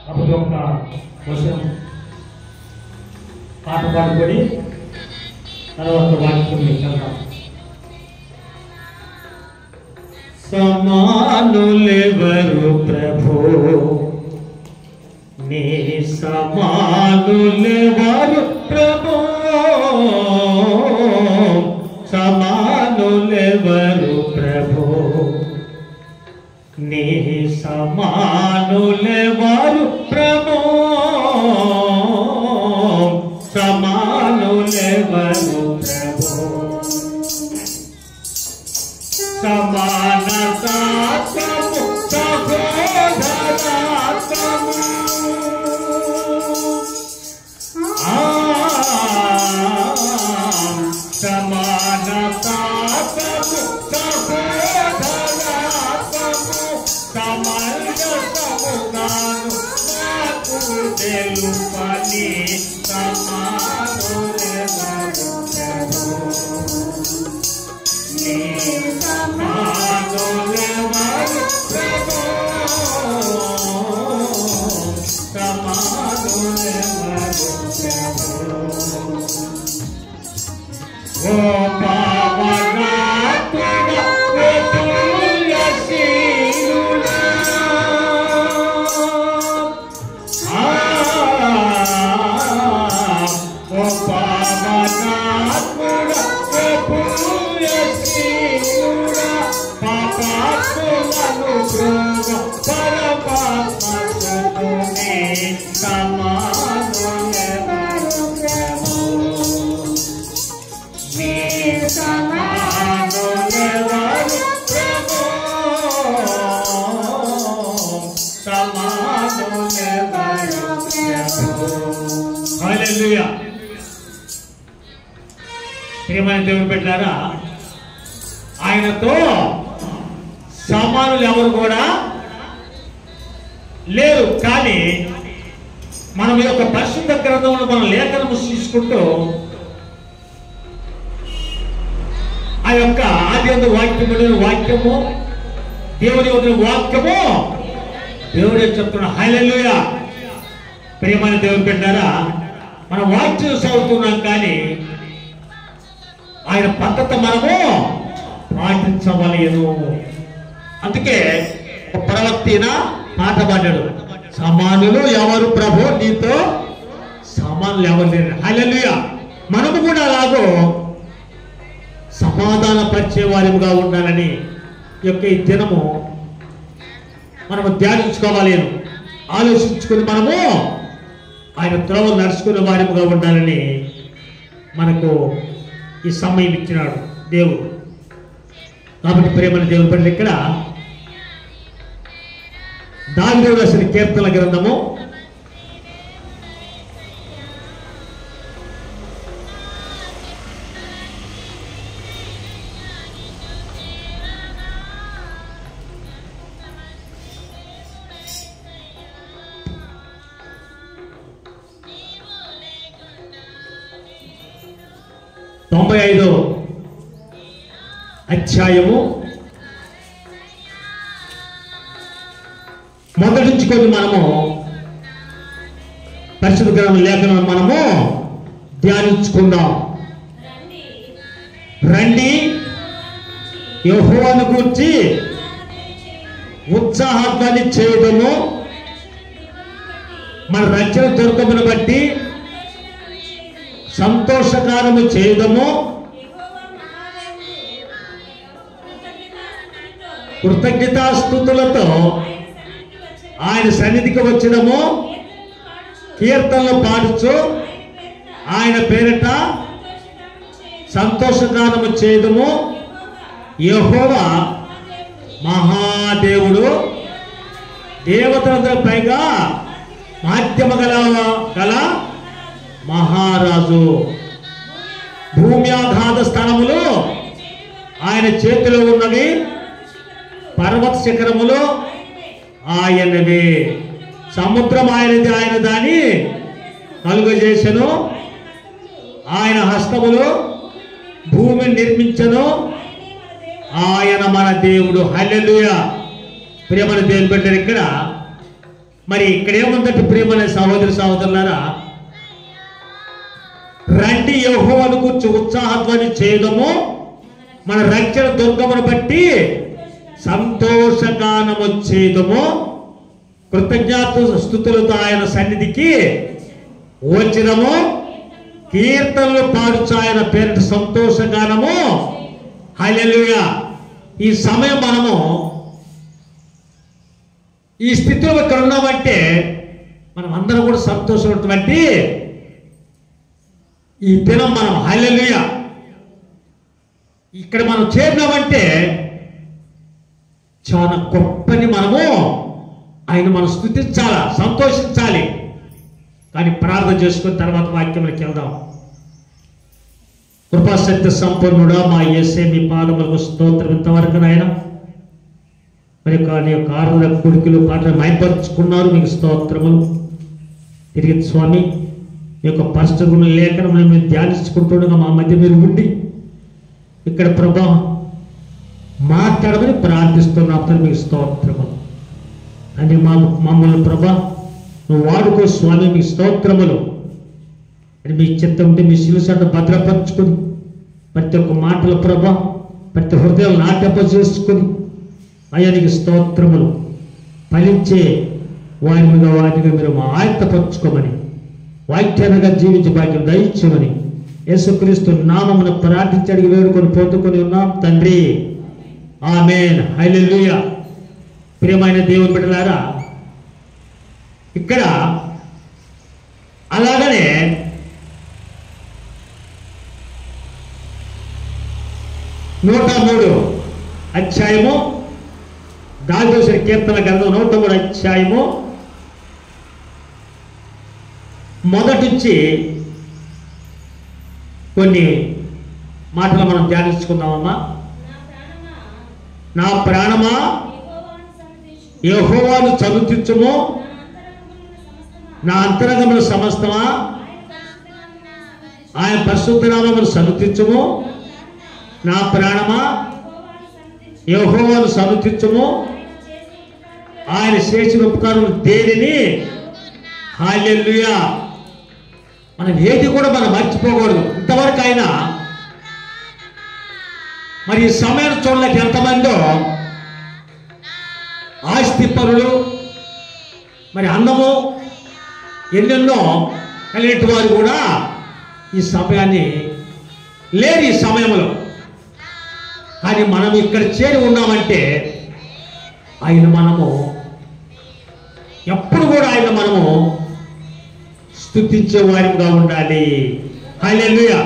అప్పుడు ఒక వర్షం పాట పాడుకొని తర్వాత వాక్యం చదువుతాం. సమానులెవరు ప్రభు, నీ సమానులెవరు ప్రభు, సమానులెవరు ప్రభు, నీ సమానులెవరు ప్రభు, సమానులెవరు ప్రభు, సమానతాత్మము సహోదరాత్మము, సమానతాత్మము సహోదరాత్మము, సమరసముగాను నాకు తెలుపని సమానులెవరు ప్రభు, నీ సమానులెవరు ప్రభు, సమానులెవరు ప్రభు. ఓ పావనాత్ముడా, ఓ పుణ్యశీలుడా, ఓ పావనాత్ముడా, ఓ పుణ్యశీలుడా, పాపాత్ములను ప్రోగ పరమాత్మకునే సమానులెవరు ప్రభు, నీ సమానులెవరు ప్రభు, సమానులెవరు ప్రభు. హల్లెలూయా. ప్రియమైన దేవుని బిడ్డలారా, ఆయనతో సమానులు ఎవరు కూడా లేరు. కానీ మనం ఈ యొక్క పరిశుద్ధ గ్రంథంలో మనం లేఖనము తీసుకుంటూ ఆ యొక్క ఆదియందు వాక్యము దేవుని వదిలిన వాక్యము దేవుడే చెప్తున్నా. హల్లెలూయా. ప్రియమైన దేవుని బిడ్డలారా, మనం వాక్యం చదువుతున్నాం కానీ ఆయన పద్ధతి మనము పాటించవలేను. అందుకే ఒక ప్రవక్తిన పాట పాడాడు, సమానులు ఎవరు ప్రభు, నీతో సమానులు ఎవరు లేరు. హల్లెలూయా. మనము కూడా అలాగో సమాధాన పరిచే వారిగా ఉండాలని ఈ దినము మనము ధ్యానించుకోవాలేను, ఆలోచించుకుని మనము ఆయన త్రోవలు నడుచుకునే వారిగా ఉండాలని మనకు ఈ సమయం ఇచ్చినాడు దేవుడు. కాబట్టి ప్రేమల దేవుని పట్ల ఇక్కడ దావీదు రాసిన కీర్తనల గ్రంథము 95వ అధ్యాయము మొదటి నుంచి కొన్ని మనము పరిశుద్ధ గ్రంథ లేఖనం మనము ధ్యానించుకుందాం. రండి, యెహోవాను గూర్చి ఉత్సాహధ్వని చేయడము, మన రక్షణ దుర్గమును బట్టి సంతోషకారము చేయడము, కృతజ్ఞతాస్తుతులతో ఆయన సన్నిధికి వచ్చినము, కీర్తనలు పాడుచు ఆయన పేరిట సంతోషగానము చేయడము. యెహోవా మహాదేవుడు, దేవతలందరూ పైగా మాధ్యమ గల మహారాజు. భూమ్యాఘాత స్థలములు ఆయన చేతిలో ఉన్నవి, పర్వత శిఖరములు ఆయనవే. సముద్రం ఆయనది, ఆయన దాన్ని కలుగజేసెను. ఆయన హస్తములు భూమిని నిర్మించెను, ఆయన మన దేవుడు. హల్లెలూయా. ప్రియమైన దేవుని బిడ్డలు, ఇక్కడ మరి ఇక్కడేముందంటే ప్రియమైన సహోదరి సహోదరులారా, రండి యెహోవాను గూర్చి ఉత్సాహధ్వని చేయడము, మన రక్షణ దుర్గమును బట్టి సంతోషగానము చేయడము, కృతజ్ఞత స్తుతులతో ఆయన సన్నిధికి వచ్చినము, కీర్తనలు పాడుచు ఆయన పేరిట సంతోషగానము. హల్లెలూయా. ఈ సమయం మనము ఈ స్థితిలో ఇక్కడ ఉన్నామంటే మనం అందరం కూడా సంతోషమైనటువంటి ఈ దినం మనం హల్లెలూయా ఇక్కడ మనం చేరినామంటే చాలా గొప్పని మనము ఆయన మనం స్తుతించాలా, సంతోషించాలి. కానీ ప్రార్థన చేసుకుని తర్వాత వాక్యంలోకి వెళ్దాం. కృపాసత్య సంపన్నుడా మా యేసే, మీ పాదములకు స్తోత్రం. ఇంతవరకు నాయన మరి నీ యొక్క ఆరాధన కొడుకులు పాటలు మైపరుచుకున్నారు, మీకు స్తోత్రములు. తిరిగి స్వామి మీ యొక్క పరిస్థితుల లేఖనం మేము ధ్యానించుకుంటుండగా మా మధ్య మీరు ఉండి ఇక్కడ ప్రభా మాట్లాడమని ప్రార్థిస్తున్నాం. మీకు స్తోత్రములు అని మమ్మల్ని ప్రభా నువ్వు వాడుకో స్వామి, మీ స్తోత్రములు. అని మీ చిత్తం ఉంటే మీ శిలుసంట భద్రపరుచుకొని ప్రతి ఒక్క మాటల ప్రభా ప్రతి హృదయాలు నాట్యప చేసుకొని అయ్యానికి స్తోత్రములు ఫలించే వారిగా మీరు మా ఆయత్తపరుచుకోమని, వాక్యానంగా జీవించే భాగ్యం దయచేయమని యేసుక్రీస్తు నామమున ప్రార్థించి అడిగి వేడుకొని పొందుకొని ఉన్నాం తండ్రి. ఆమేన్. హల్లెలూయా. ప్రియమైన దేవుని బిడ్డలారా, ఇక్కడ అలాగనే నూట 3 అధ్యాయము దావీదు కీర్తన గ్రంథం 103 అధ్యాయము మొదటి నుంచి కొన్ని మాటలు మనం ధ్యానించుకుందామమ్మా. నా ప్రాణమా యెహోవాను సన్నుతించుము, నా అంతరంగముల సమస్తమా ఆయన పరిశుద్ధ నామమును సన్నుతించుము. నా ప్రాణమా యెహోవాను సన్నుతించుము, ఆయన చేసిన ఉపకారములు దేనిని. హల్లెలూయా. మనం ఏది కూడా మనం మర్చిపోకూడదు. ఇంతవరకు ఆయన మరి ఈ సమయాన్ని చూడలేక ఎంతమందో ఆస్తి పరులు, మరి అందము ఎన్నెన్నో కలిగిన వారు కూడా ఈ సమయాన్ని లేరు. ఈ సమయంలో కానీ మనం ఇక్కడ చేరి ఉన్నామంటే ఆయన మనము ఎప్పుడు కూడా ఆయన మనము స్తుతించే వారిగా ఉండాలి. హల్లెలూయా.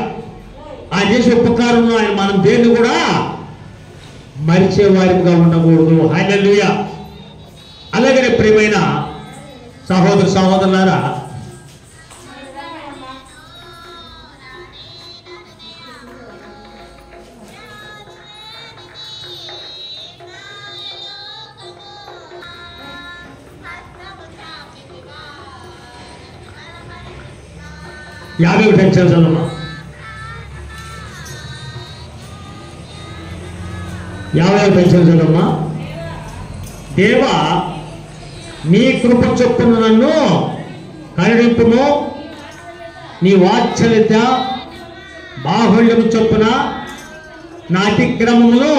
ఆయన చేసే ఉపకారంలో ఆయన మనం దేన్ని కూడా మరిచే వారిగా ఉండకూడదు. హల్లెలూయా. అలాగే ప్రియమైన సహోదర సహోదరులారా, యాభై చదవమ్మా. 50 చదవమ్మా. దేవా నీ కృప చొప్పున నన్ను కరుణింపుము, నీ వాత్సల్యత బాహుళ్యము చొప్పున నా అతిక్రమమును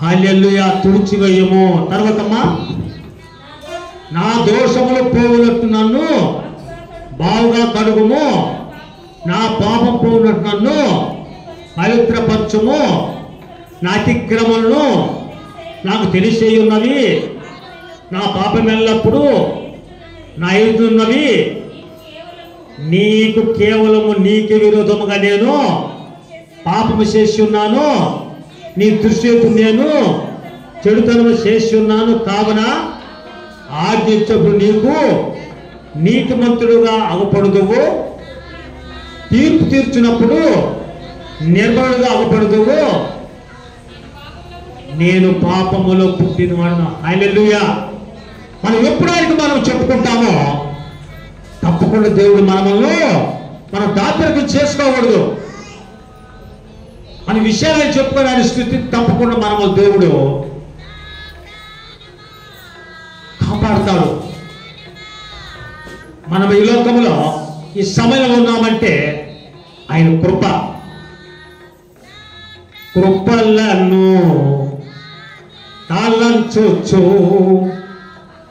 హల్లెలూయా తుడిచివేయము. తర్వాతమ్మా నా దోషములు పోవునట్టు నన్ను బావుగా కడుగుము, నా పాపం పోవునట్టు నన్ను పవిత్రపరచుము. నా అతిక్రమలను నాకు తెలిసేయున్నవి, నా పాపం ఎల్లప్పుడు నా ఎదున్నవి. నీకు కేవలము నీకే విరోధముగా నేను పాపము చేసి ఉన్నాను, నీ దృష్టి నేను చెడుతనము చేసి ఉన్నాను. కావున ఆజ్ఞించప్పుడు నీకు నీతిమంతుడుగా అగపడుదువు, తీర్పు తీర్చినప్పుడు నిర్మలుగా అగపడుదువు. నేను పాపములో పుట్టినవాడును. హల్లెలూయా. మనం ఎప్పుడైతే మనం చెప్పుకుంటామో తప్పకుండా దేవుడు మనలో మనం దాతరికం చేసుకోకూడదు. మన విషయాలను చెప్పుకోవడానికి స్థితి తప్పకుండా మనము దేవుడు కాపాడుతాడు. మనం ఈ లోకంలో ఈ సమయంలో ఉన్నామంటే ఆయన కృపలను తాళంచొచ్చు,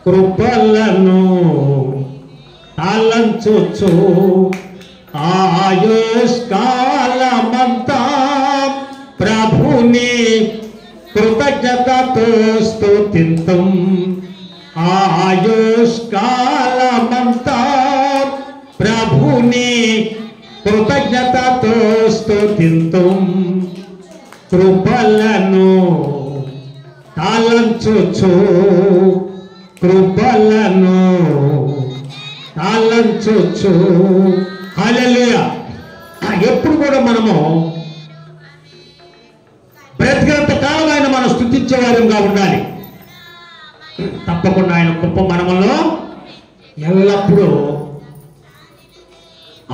కృపలను తాళంచొచ్చు. ఆయుష్కాలమంతా ప్రభుని కృతజ్ఞతతో స్తుతింతుం. ఆయుష్కాలమంతా ప్రభుని కృతజ్ఞతతో స్తుతింతుం. కృపలను తాళంచొచ్చు, కృపలను తాళంచొచ్చు. హల్లెలూయా. ఎప్పుడు కూడా మనము బ్రతికినంత కాలం ఆయన మనం స్తుతించేవారంగా ఉండాలి. తప్పకుండా ఆయన కృప మనములో ఎల్లప్పుడూ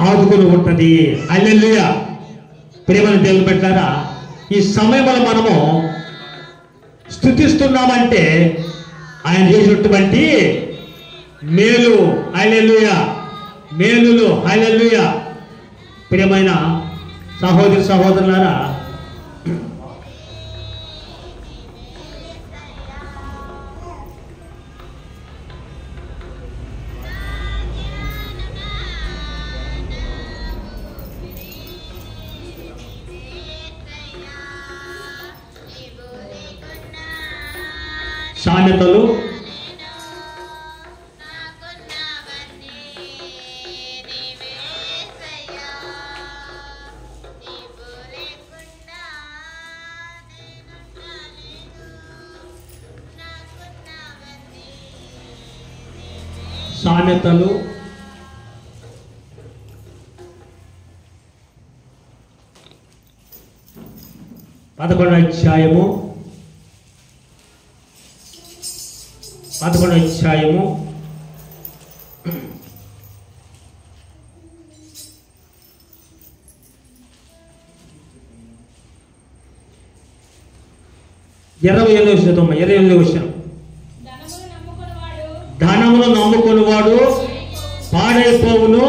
ఆదుకొని ఉంటుంది. హల్లెలూయా. ప్రేమను దేవుని పెట్టారా, ఈ సమయంలో మనము స్తుతిస్తున్నామంటే ఆయన చేసినటువంటి మేలు, హల్లెలూయా, మేలులు, హల్లెలూయా. ప్రియమైన సహోదరి సహోదరులారా, సామెతలు 11వ అధ్యాయము 28వ వచనం. ధనమును నమ్ముకొనివాడు పాడైపోవును,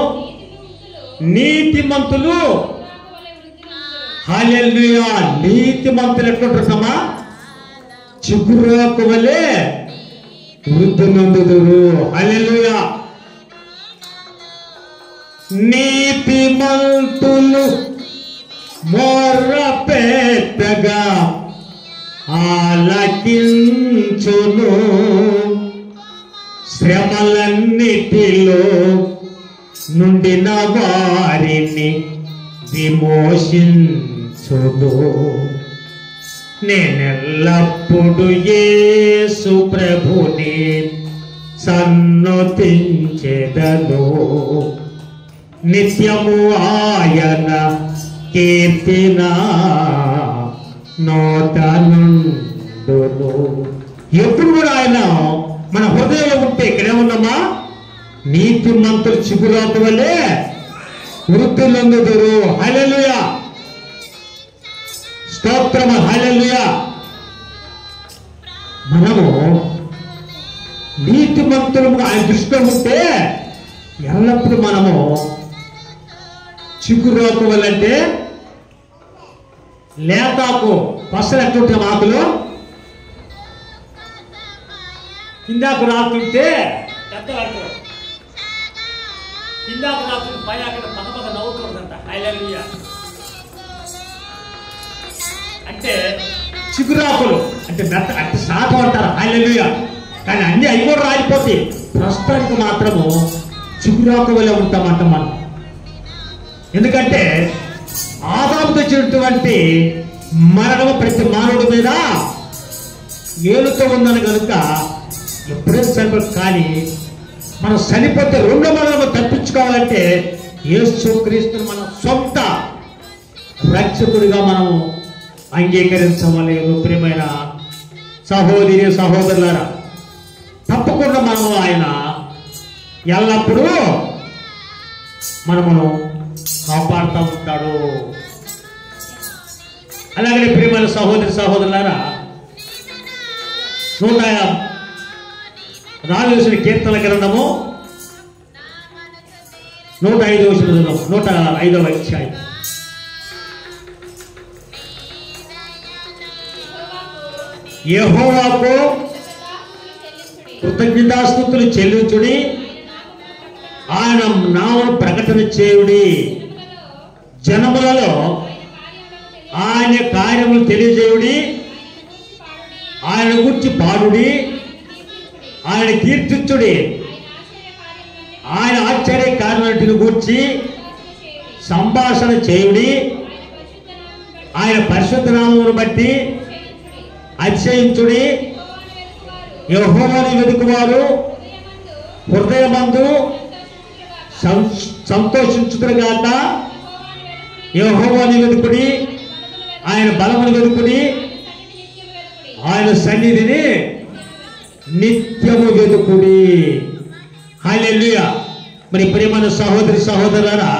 నీతిమంతులు హల్లెలూయా. నీతిమంతులు ఎట్లుంటారమ్మా? చిగురాకు వలె వృద్ధి నందుదురు. హల్లెలూయా. నీతిమంతులు మొర్రపెట్టగా ఆలకించును, శ్రమలన్నిటిలో నుండిన వారిని విమోచించును. నేనెల్లప్పుడు యేసు ప్రభుని సన్నుతించెదను, నిత్యము ఆయన కీర్తిన నోటనుండును. ఎప్పుడు కూడా ఆయన మన హృదయంలో ఉంటే ఇక్కడే ఉన్నామా? నీతిమంతులు చిగురాకు వలె వృద్ధులందుదురు. హల్లెలూయా, స్తోత్రం, హల్లెలూయా. మనము నీతిమంతులు ఆయన దృష్టిలో ఉంటే ఎల్లప్పుడూ మనము చిగురాకు వలంటే లేతాకు పసలు ఎట్లుంటే ఆకులు కిందాకు రాకుంటే కిందాకు రాకుండా పై అక్కడ పక్క నవ్వుతుందంట. హల్లెలూయా. అంటే చిగురాకులు అంటే మెత్త అంటే శాఖం అంటారు. హల్లెలూయా. కానీ అన్ని అవి కూడా రాలిపోతాయి. ప్రస్తుతానికి మాత్రము చిగురాకు వలె ఉంటామంట మనం. ఎందుకంటే ఆదాము తెచ్చినటువంటి మరణము ప్రతి మానవుడి మీద ఏలుతో ఉందని కనుక ఎప్పుడైనా చనిపోతుంది. కానీ మనం చనిపోతే రెండో మరణము తప్పించుకోవాలంటే యేసుక్రీస్తును మన సొంత రక్షకుడిగా మనము అంగీకరించమని. ప్రియమైన సహోదరి సహోదరులారా, తప్పకుండా మనము ఆయన ఎల్లప్పుడూ మనమును కాపాడుతూ ఉంటాడు. అలాగే ప్రియమైన సహోదరి సహోదరులారా, 104 కీర్తనల గ్రంథము 105వ వచనం, 105వ అధ్యాయం. యెహోవాకు కృతజ్ఞతాస్తుతులు చెల్లించుడి, ఆయన నామమును ప్రకటన చేయుడి, జనములలో ఆయన కార్యములు తెలియజేయుడి, ఆయన గురించి పాడుడి, ఆయన కీర్తించుడి, ఆయన ఆశ్చర్య కార్యాలను గూర్చి సంభాషణ చేయుడి, ఆయన పరిశుద్ధ నామమును బట్టి అతిశయించుడి. యెహోవాను వెదుకువారు హృదయమందు సంతోషించుదురుగాక. యెహోవాను వెదుకుడి, ఆయన బలమును వెదుకుడి, ఆయన సన్నిధిని నిత్యము వెదుకుడి. హల్లెలూయా. మరి ప్రియమైన సహోదరి సహోదరులారా,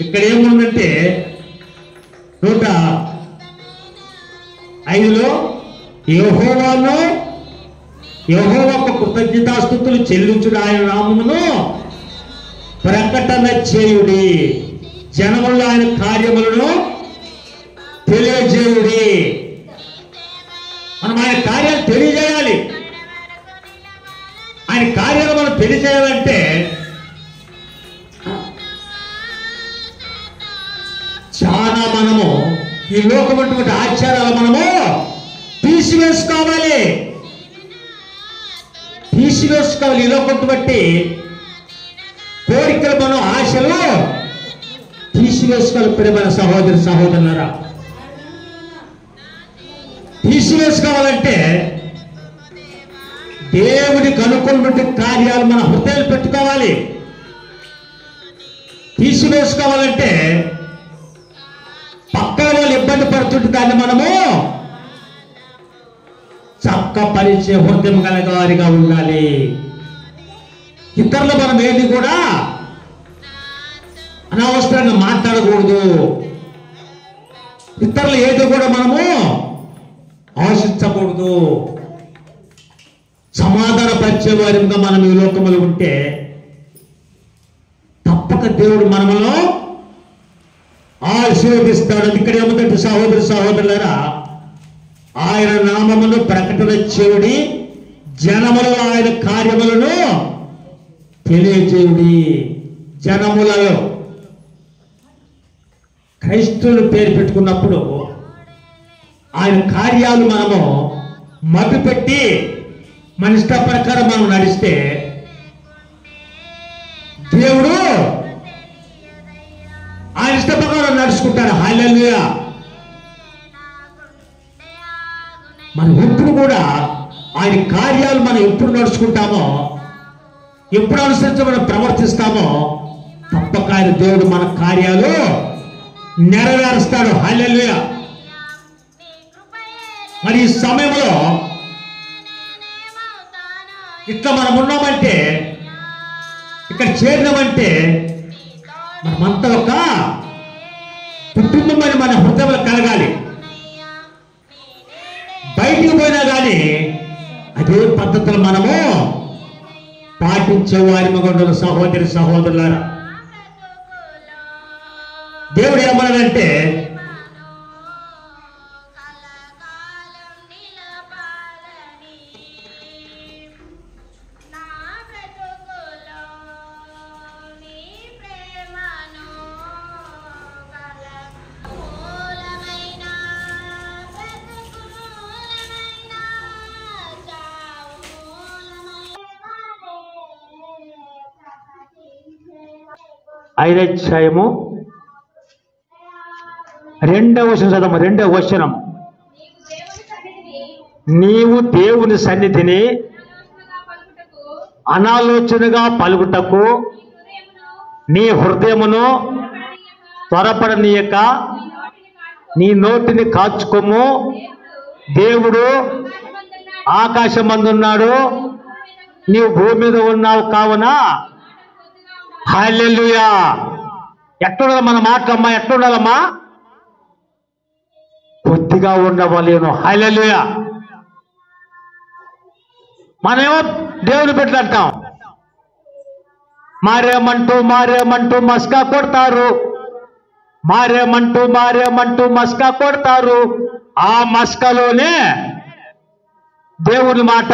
ఇక్కడ ఏముందంటే 105లో యెహోవాకు కృతజ్ఞతాస్తుతులు చెల్లించుడు, ఆయన నామమును ప్రకటన చేయుడి, జనముల్లో ఆయన కార్యములను తెలియజేయుడి. మనం ఆయన కార్యాలు తెలియజేయాలి. ఆయన కార్యాలు మనం తెలియజేయాలంటే చాలా మనము ఈ లోకమైనటువంటి ఆచారాలు మనము తీసివేసుకోవాలి. ఈ లోకం బట్టి కోరికలు, మనం ఆశలు తీసివేసుకోవాలి. ప్రియమైన సహోదరి సహోదరులారా, తీసివేసుకోవాలంటే దేవుడికి అనుకున్నటువంటి కార్యాలు మన హృదయాలు పెట్టుకోవాలి. తీసివేసుకోవాలంటే పక్కన వాళ్ళు ఇబ్బంది పడుతుంటే దాన్ని మనము చక్కపరిచే హృదయం కలగారిగా ఉండాలి. ఇతరులు మనం ఏది కూడా అనవసరంగా మాట్లాడకూడదు. ఇతరులు ఏది కూడా మనము ఆశించకూడదు. సమాధాన పరిచే వారిగా మనం ఈ లోకములో ఉంటే తప్పక దేవుడు మనములో ఆశీర్వదిస్తాడు. ఇక్కడ ఏమంటే సహోదరి సహోదరులారా, ఆయన నామమును ప్రకటన చేయుడి, జనములలో ఆయన కార్యములను తెలియజేయుడి. జనములలో క్రైస్తవులు పేరు పెట్టుకున్నప్పుడు ఆయన కార్యాలు మనము మభ్యపెట్టి మన ఇష్ట ప్రకారం మనం నడిస్తే దేవుడు ఆయన ఇష్ట ప్రకారం నడుచుకుంటాడు. హల్లెలూయా. మనం ఎప్పుడు కూడా ఆయన కార్యాలు మనం ఎప్పుడు నడుచుకుంటామో, ఎప్పుడు అనుసరించి మనం ప్రవర్తిస్తామో తప్పక ఆయన దేవుడు మన కార్యాలు నెరవేరుస్తాడు. హల్లెలూయా. మరి ఈ సమయంలో ఇట్లా మనం ఉన్నామంటే, ఇక్కడ చేరినామంటే మనమంతా ఒక కుటుంబం అని మన హృదయంలో కలగాలి. బయటికి పోయినా కానీ అదే పద్ధతులు మనము పాటించే వారి మగ సహోదరి సహోదరులారా, దేవుడు ఏమన్నాడంటే అధ్యాయము 2వ వచనం, 2వ వచనం, నీవు దేవుని సన్నిధిని అనాలోచనగా పలుకుటకు నీ హృదయమును త్వరపడనీయక నీ నోటిని కాచుకోము. దేవుడు ఆకాశమందున్నాడు, నీవు భూమి మీద ఉన్నావు కావున. హల్లెలూయా. ఎట్లుండాలి మన మాటలమ్మా? ఎట్లుండాలమ్మా? కొద్దిగా ఉండవలేను. హల్లెలూయా. మనమేమో దేవుని బిడ్డలు అంటాం, మారేమంటూ మస్కా కొడతారు. మారేమంటూ మస్కా కొడతారు. ఆ మస్కలోనే దేవుని మాట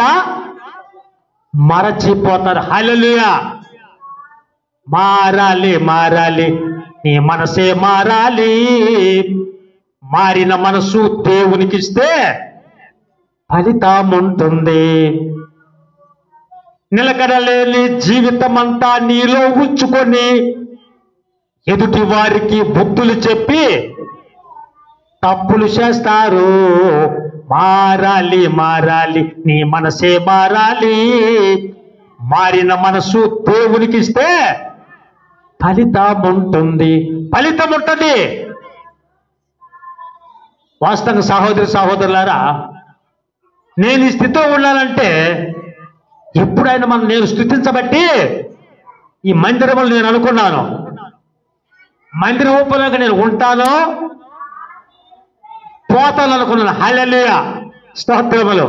మరచిపోతారు. హల్లెలూయా. మారాలి, నీ మనసే మారాలి. మారిన మనసు దేవునికిస్తే ఫలితం ఉంటుంది. నిలకడలేని జీవితం అంతా నీలో ఉంచుకొని ఎదుటి వారికి బుద్ధులు చెప్పి తప్పులు చేస్తారు. మారాలి, నీ మనసే మారాలి. మారిన మనసు దేవునికిస్తే ఫలితం ఉంటుంది. వాస్తవంగా సహోదరులారా, నేను ఈ స్థితిలో ఉండాలంటే ఎప్పుడైనా నేను స్తుతించబట్టి ఈ మందిరంలో నేను అనుకున్నాను, మందిర ఊపలోకి నేను ఉంటానో పోతాను అనుకున్నాను. హల్లెలూయా, స్తోత్రములు.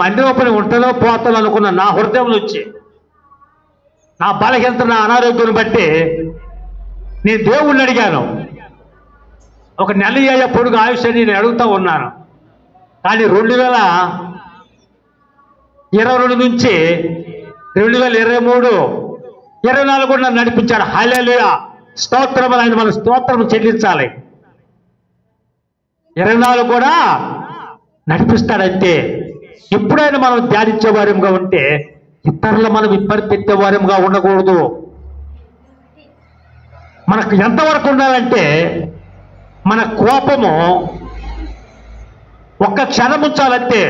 మందిర ఊపని ఉంటానో పోతాను అనుకున్నాను. నా హృదయంలో వచ్చి నా బలహీనత, నా అనారోగ్యం బట్టి నేను దేవుణ్ణి అడిగాను. ఒక నెల అయ్యే పొడుగు ఆయుష్ అని నేను అడుగుతూ ఉన్నాను. కానీ 2022 నుంచి 2023, 24 కూడా నన్ను నడిపించాడు. హల్లెలూయా, స్తోత్రములు. ఆయన మన స్తోత్రం చెల్లించాలి. 24 కూడా నడిపిస్తాడంతే. ఎప్పుడైనా మనం ధ్యానించే వారంగా ఉంటే ఇతరులు మనం ఇబ్బంది పెట్టే వారంగా ఉండకూడదు. మనకు ఎంతవరకు ఉండాలంటే మన కోపము ఒక్క క్షణం ఉంచాలంటే,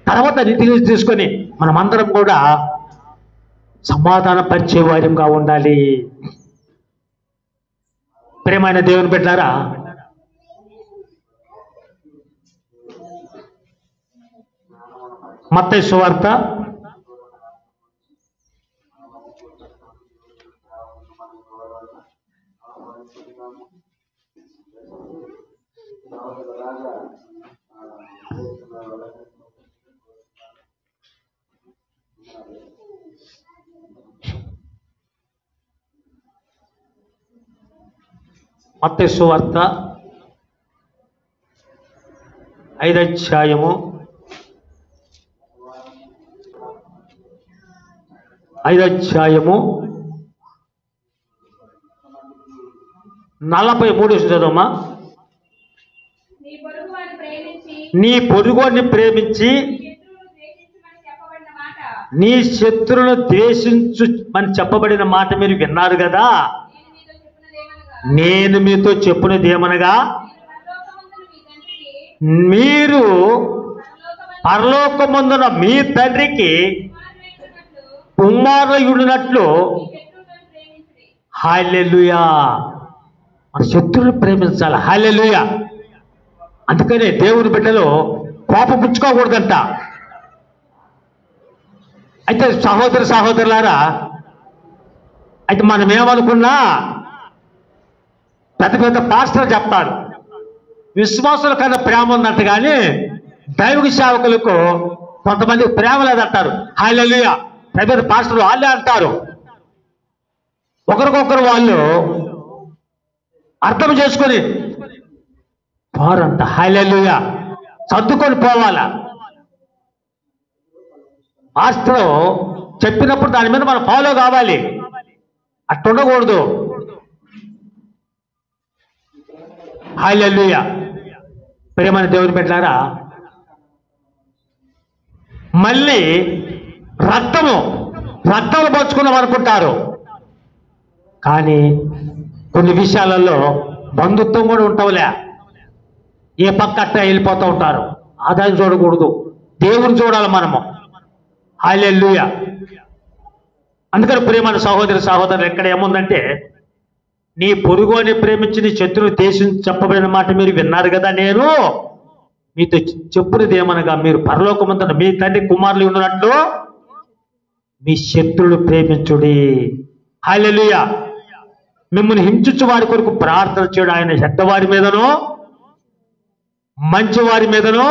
తర్వాత నీతిని తీసుకొని మనమందరం కూడా సమాధాన పరిచే వారంగా ఉండాలి. ప్రియమైన దేవుని బిడ్డలారా, మత్తయి సువార్త 5వ అధ్యాయము 43 చదవమ్మా. నీ పొరుగువారిని ప్రేమించి నీ శత్రువును ద్వేషించుమని చెప్పబడిన మాట మీరు విన్నారు కదా. నేను మీతో చెప్పున్నది ఏమనగా, మీరు పరలోకమందున మీ తండ్రికి కుమారులయుడినట్లు. హల్లెలూయా. మన శత్రువుని ప్రేమించాలి. హల్లెలూయా. అందుకనే దేవుని బిడ్డలు కోపం పుచ్చుకోకూడదంట. అయితే సహోదరులారా, అయితే మనం ఏమనుకున్నా పెద్ద పాస్టర్ చెప్తారు విశ్వాసుల కన్నా ప్రేమ ఉన్నట్టు, కానీ దైవిక సేవకులకు కొంతమంది ప్రేమ లేదంటారు. హల్లెలూయా. పెద్ద పాస్టర్లు వాళ్ళే అంటారు. ఒకరికొకరు వాళ్ళు అర్థం చేసుకొని పోరంట. హల్లెలూయా. సర్దుకొని పోవాలా. మాస్టర్ చెప్పినప్పుడు దాని మీద మనం ఫాలో కావాలి. అట్టుండకూడదు. హల్లెలూయా. ప్రియమైన దేవుని బిడ్డలారా, మళ్ళీ రక్తము పంచుకున్నాం అనుకుంటారు, కానీ కొన్ని విషయాలలో బంధుత్వం కూడా ఉంటావులే. ఏ పక్క అట్ట వెళ్ళిపోతూ ఉంటారు. ఆదాయం చూడకూడదు, దేవుని చూడాలి మనము. హల్లెలూయా. అందుకని ప్రియమైన సహోదరులు, ఎక్కడ ఏముందంటే, నీ పొరుగుని ప్రేమించి నీ శత్రువు దేశం చెప్పబడిన మాట మీరు విన్నారు కదా. నేను మీతో చెప్పున్నది ఏమనగా, మీరు పరలోకమందున మీ తండ్రి కుమారులు ఉన్నట్లు మీ శత్రువులు ప్రేమించుడి. హల్లెలూయా. మిమ్మల్ని హింసించు వారి కొరకు ప్రార్థన చేయడం ఆయన చెడ్డవారి మీదనో మంచివారి మీదనో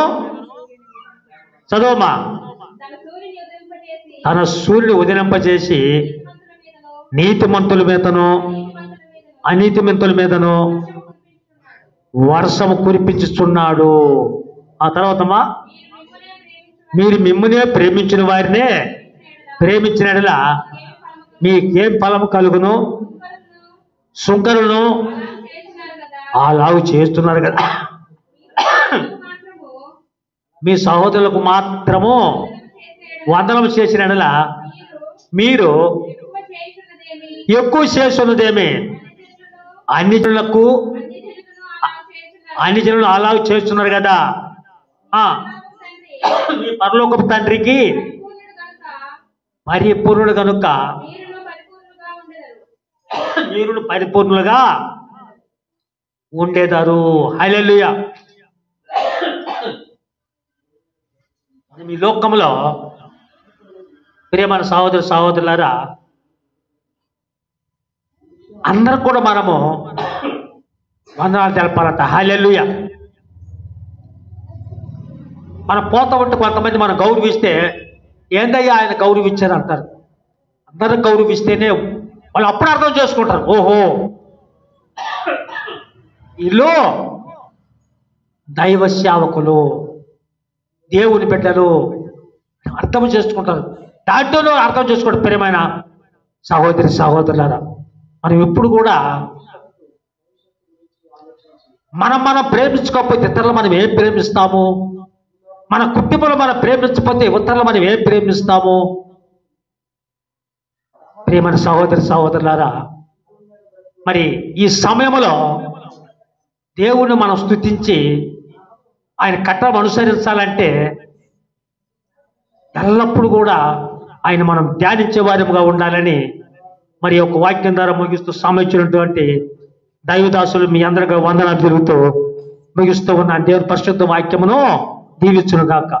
చదవమా తన సూర్యుని ఉదయింపజేసి నీతిమంతుల మీదను అనీతిమంతుల మీదను వర్షము కురిపించుచున్నాడు. ఆ తర్వాతమ్మా, మీరు మిమ్మునే ప్రేమించిన వారినే ప్రేమించినట్లా మీకేం ఫలము కలుగును? సుంకరులను అలాగు చేస్తున్నారు కదా. మీ సహోదరులకు మాత్రము వందనం చేసినట్లా మీరు ఎక్కువ చేస్తున్నదేమి? అన్ని జనులు అలాగ చేస్తున్నారు కదా. మీ పరలోకపు తండ్రికి పరిపూర్ణుడు కనుక మీరు పరిపూర్ణులుగా ఉండేదారు. హల్లెలూయా. మీ లోకంలో ప్రియమైన సహోదరు సహోదరులారా, అందరూ కూడా మనము వందనాలు తెలపాలంట. హల్లెలూయా. మనం పోతా ఉంటే కొంతమంది మనం గౌరవిస్తే ఏందయ్యా ఆయన గౌరవించారు అంటారు. అందరూ గౌరవిస్తేనే వాళ్ళు అప్పుడు అర్థం చేసుకుంటారు, ఓహో వీళ్ళు దైవ సేవకులు, దేవుని బిడ్డలు అర్థం చేసుకుంటారు. దాంట్లో అర్థం చేసుకోండి. ప్రియమైన సహోదరి సహోదరులారా, మనం ఎప్పుడు కూడా మనం ప్రేమించుకోకపోతే ఇతరులు మనం ఏం ప్రేమిస్తాము? మన కుటుంబంలో మనం ప్రేమించకపోతే ఇతరులు మనం ఏం ప్రేమిస్తాము? ప్రియమైన సహోదరి సహోదరులారా, మరి ఈ సమయంలో దేవుణ్ణి మనం స్తుతించి ఆయన కట్టడం అనుసరించాలంటే ఎల్లప్పుడూ కూడా ఆయన మనం ధ్యానించే వారిగా ఉండాలని మరి ఒక వాక్యం ద్వారా ముగిస్తూ సమయించినటువంటి దైవదాసులు మీ అందరికీ వందనాలు జరుగుతూ ముగిస్తూ ఉన్న దేవుని పరిశుద్ధ వాక్యమును దీవించును గాక.